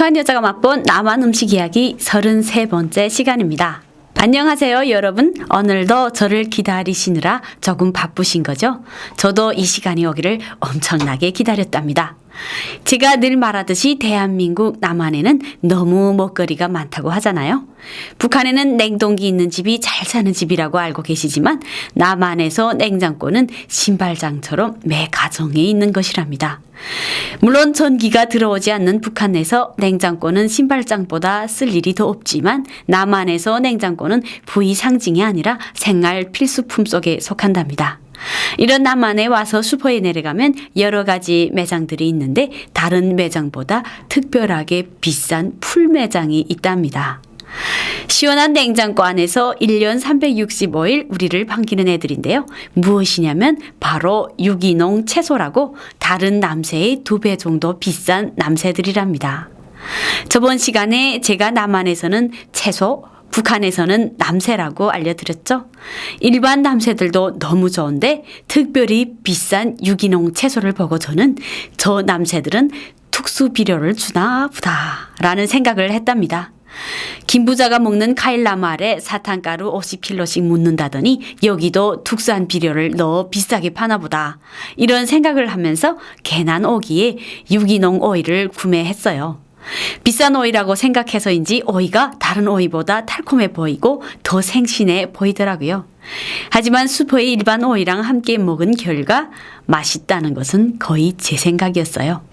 북한 여자가 맛본 남한 음식 이야기 33번째 시간입니다. 안녕하세요 여러분. 오늘도 저를 기다리시느라 조금 바쁘신 거죠? 저도 이 시간이 오기를 엄청나게 기다렸답니다. 제가 늘 말하듯이 대한민국 남한에는 너무 먹거리가 많다고 하잖아요. 북한에는 냉동기 있는 집이 잘 사는 집이라고 알고 계시지만 남한에서 냉장고는 신발장처럼 매 가정에 있는 것이랍니다. 물론 전기가 들어오지 않는 북한에서 냉장고는 신발장보다 쓸 일이 더 없지만 남한에서 냉장고는 부의 상징이 아니라 생활 필수품 속에 속한답니다. 이런 남한에 와서 슈퍼에 내려가면 여러 가지 매장들이 있는데 다른 매장보다 특별하게 비싼 풀 매장이 있답니다. 시원한 냉장고 안에서 1년 365일 우리를 반기는 애들인데요. 무엇이냐면 바로 유기농 채소라고 다른 남새의 2배 정도 비싼 남새들이랍니다. 저번 시간에 제가 남한에서는 채소, 북한에서는 남새라고 알려드렸죠. 일반 남새들도 너무 좋은데 특별히 비싼 유기농 채소를 보고 저는 저 남새들은 특수 비료를 주나 보다 라는 생각을 했답니다. 김부자가 먹는 카일라말에 사탕가루 50kg씩 묻는다더니 여기도 특수한 비료를 넣어 비싸게 파나 보다. 이런 생각을 하면서 괜한 오기에 유기농 오이를 구매했어요. 비싼 오이라고 생각해서인지 오이가 다른 오이보다 달콤해 보이고 더 생신해 보이더라고요. 하지만 슈퍼의 일반 오이랑 함께 먹은 결과 맛있다는 것은 거의 제 생각이었어요.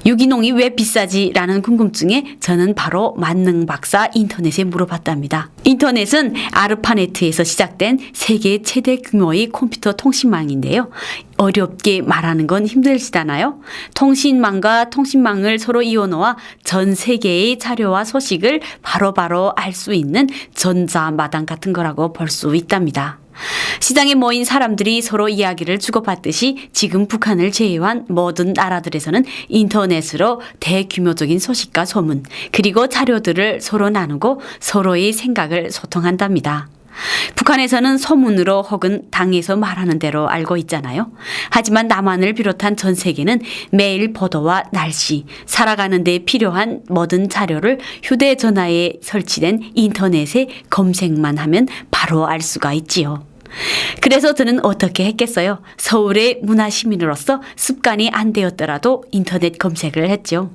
유기농이 왜 비싸지? 라는 궁금증에 저는 바로 만능 박사 인터넷에 물어봤답니다. 인터넷은 아르파네트에서 시작된 세계 최대 규모의 컴퓨터 통신망인데요. 어렵게 말하는 건 힘들시잖아요. 통신망과 통신망을 서로 이어놓아 전 세계의 자료와 소식을 바로바로 알 수 있는 전자마당 같은 거라고 볼 수 있답니다. 시장에 모인 사람들이 서로 이야기를 주고받듯이 지금 북한을 제외한 모든 나라들에서는 인터넷으로 대규모적인 소식과 소문 그리고 자료들을 서로 나누고 서로의 생각을 소통한답니다. 북한에서는 소문으로 혹은 당에서 말하는 대로 알고 있잖아요. 하지만 남한을 비롯한 전 세계는 매일 보도와 날씨, 살아가는 데 필요한 모든 자료를 휴대전화에 설치된 인터넷에 검색만 하면 바로 알 수가 있지요. 그래서 저는 어떻게 했겠어요? 서울의 문화시민으로서 습관이 안 되었더라도 인터넷 검색을 했죠.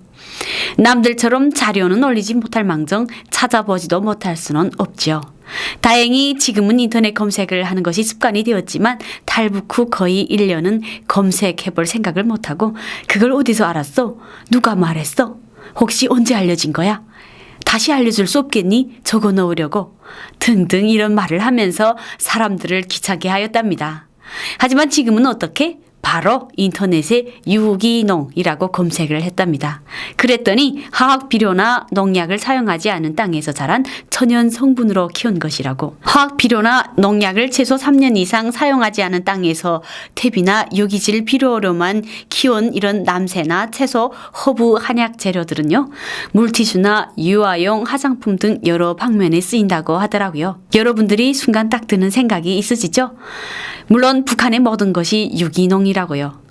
남들처럼 자료는 올리지 못할 망정 찾아보지도 못할 수는 없죠. 다행히 지금은 인터넷 검색을 하는 것이 습관이 되었지만 탈북 후 거의 1년은 검색해볼 생각을 못하고 그걸 어디서 알았어? 누가 말했어? 혹시 언제 알려진 거야? 다시 알려줄 수 없겠니? 적어 넣으려고 등등 이런 말을 하면서 사람들을 귀찮게 하였답니다. 하지만 지금은 어떻게? 바로 인터넷에 유기농이라고 검색을 했답니다. 그랬더니 화학 비료나 농약을 사용하지 않은 땅에서 자란 천연 성분으로 키운 것이라고. 화학 비료나 농약을 최소 3년 이상 사용하지 않은 땅에서 퇴비나 유기질 비료로만 키운 이런 남새나 채소, 허브, 한약 재료들은요. 물티슈나 유아용 화장품 등 여러 방면에 쓰인다고 하더라고요. 여러분들이 순간 딱 드는 생각이 있으시죠? 물론 북한의 모든 것이 유기농이라고요.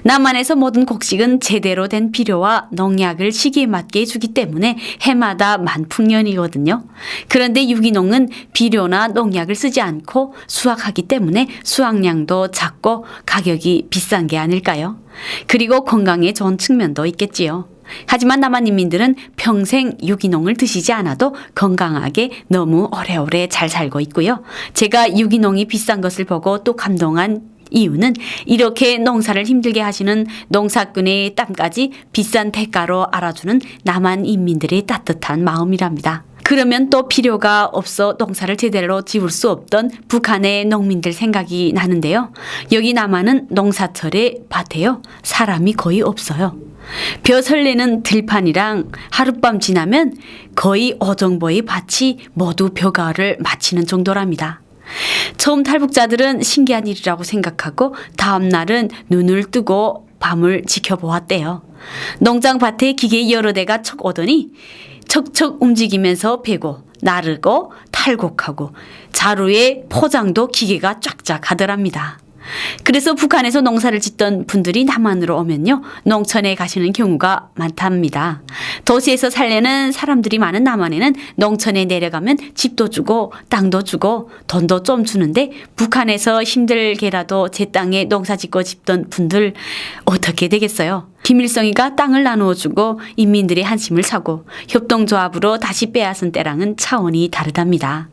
남한에서 모든 곡식은 제대로 된 비료와 농약을 시기에 맞게 해주기 때문에 해마다 만풍년이거든요. 그런데 유기농은 비료나 농약을 쓰지 않고 수확하기 때문에 수확량도 작고 가격이 비싼 게 아닐까요? 그리고 건강에 좋은 측면도 있겠지요. 하지만 남한 인민들은 평생 유기농을 드시지 않아도 건강하게 너무 오래오래 잘 살고 있고요. 제가 유기농이 비싼 것을 보고 또 감동한 이유는 이렇게 농사를 힘들게 하시는 농사꾼의 땀까지 비싼 대가로 알아주는 남한 인민들의 따뜻한 마음이랍니다. 그러면 또 필요가 없어 농사를 제대로 지을 수 없던 북한의 농민들 생각이 나는데요. 여기 남한은 농사철에 밭에요. 사람이 거의 없어요. 벼 설레는 들판이랑 하룻밤 지나면 거의 어정보의 밭이 모두 벼가을을 마치는 정도랍니다. 처음 탈북자들은 신기한 일이라고 생각하고 다음 날은 눈을 뜨고 밤을 지켜보았대요. 농장밭에 기계 여러 대가 척 오더니 척척 움직이면서 베고 나르고 탈곡하고 자루에 포장도 기계가 쫙쫙 하더랍니다. 그래서 북한에서 농사를 짓던 분들이 남한으로 오면요, 농촌에 가시는 경우가 많답니다. 도시에서 살려는 사람들이 많은 남한에는 농촌에 내려가면 집도 주고 땅도 주고 돈도 좀 주는데, 북한에서 힘들게라도 제 땅에 농사 짓고 싶던 분들 어떻게 되겠어요? 김일성이가 땅을 나누어 주고 인민들의 한심을 사고 협동조합으로 다시 빼앗은 때랑은 차원이 다르답니다.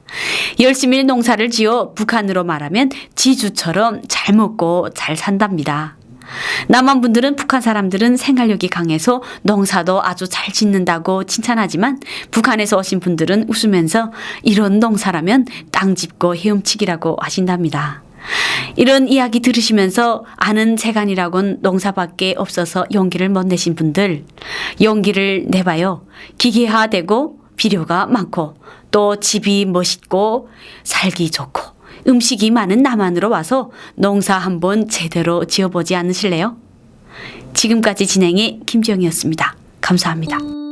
열심히 농사를 지어 북한으로 말하면 지주처럼 잘 먹고 잘 산답니다. 남한 분들은 북한 사람들은 생활력이 강해서 농사도 아주 잘 짓는다고 칭찬하지만, 북한에서 오신 분들은 웃으면서 이런 농사라면 땅 짚고 헤엄치기라고 하신답니다. 이런 이야기 들으시면서 아는 재간이라곤 농사밖에 없어서 용기를 못 내신 분들, 용기를 내봐요. 기계화되고 비료가 많고 또 집이 멋있고 살기 좋고 음식이 많은 남한으로 와서 농사 한번 제대로 지어보지 않으실래요? 지금까지 진행의 김지영이었습니다. 감사합니다.